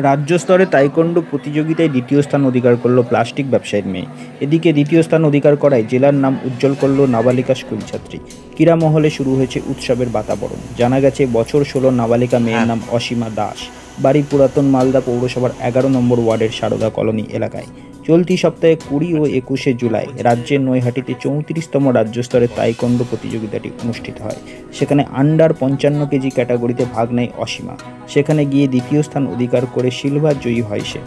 রাজ্য স্তরে তাইকোন্ডো প্রতিযোগিতায় দ্বিতীয় স্থান অধিকার করল প্লাস্টিক ব্যবসায়ীর মেয়ে। এদিকে দ্বিতীয় স্থান অধিকার করায় জেলার নাম উজ্জ্বল করল নাবালিকা স্কুলছাত্রী। ক্রীড়া মহলে শুরু হয়েছে উৎসবের বাতাবরণ। জানা গেছে বছর 16 নাবালিকা মেয়ের নাম অসীমা দাস। বাড়ি পুরাতন মালদা পৌরসভার 11 নম্বর ওয়ার্ডের সারদা কলোনি এলাকায়। চলতি সপ্তাহে 20 ও 21শে জুলাই রাজ্যের নৈহাটিতে 34তম রাজ্যস্তরের তাইকোন্ডো প্রতিযোগিতাটি অনুষ্ঠিত হয়। সেখানে আন্ডার 55 কেজি ক্যাটাগরিতে ভাগ নেয় অসীমা। সেখানে গিয়ে দ্বিতীয় স্থান অধিকার করে সিলভার জয়ী হয় সে।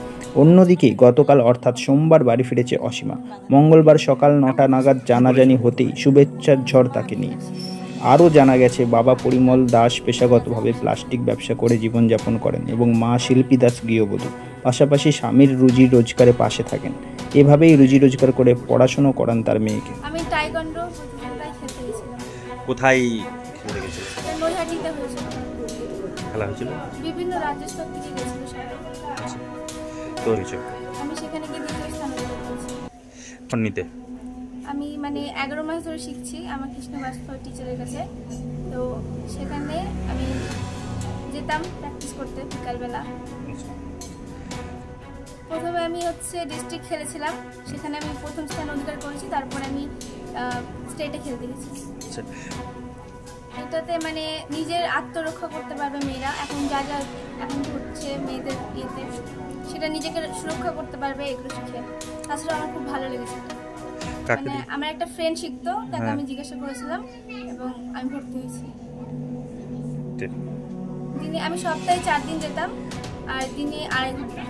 অন্যদিকে গতকাল অর্থাৎ সোমবার বাড়ি ফিরেছে অসীমা। মঙ্গলবার সকাল 9টা নাগাদ জানাজানি হতেই শুভেচ্ছার ঝড় তাকে নিয়ে। আরও জানা গেছে বাবা পরিমল দাস পেশাগতভাবে প্লাস্টিক ব্যবসা করে জীবনযাপন করেন এবং মা শিল্পী দাস গৃহবধূ। পাশাপাশি স্বামীর রুজি রোজগারে পাশে থাকেন। এভাবেই রুজি রোজগার করে পড়াশোনা করান তার মেয়েকে। আমি টাইকোন্ডো প্রতিযোগিতায় খেলতে গেছিলাম। কোথায় খেলতে গেছিল? নৈহাটিতে হয়েছিল। খেলা হয়েছিল? বিভিন্ন রাজ্য স্তর থেকে গেছিল সবাই। তো কিছু আমি সেখানে গিয়ে দ্বিতীয় স্থান অধিকার করেছি। নিতে আমি 11 মাস ধরে শিখছি আমার কৃষ্ণবাস্তব টিচারের কাছে। তো সেখানে আমি যেতাম প্র্যাকটিস করতে বিকালবেলা। প্রথমে আমি ডিস্ট্রিক্ট খেলেছিলাম, সেখানে আমি প্রথম স্থান অধিকার করেছি। তারপরে আমি স্টেটে খেলতে গেছি। এটাতে নিজের আত্মরক্ষা করতে পারবে মেয়েরা। এখন যা যা এখন হচ্ছে মেয়েদের ইয়েতে, সেটা নিজেকে সুরক্ষা করতে পারবে এগুলো শিখে। তাছাড়া আমার খুব ভালো লেগেছে। আমার একটা ফ্রেন্ড শিখতো, তাকে আমি জিজ্ঞাসা করেছিলাম এবং আমি ভর্তি হয়েছি। দিনে আমি সপ্তাহে 4 দিন যেতাম আর দিনে 2.5 ঘন্টা।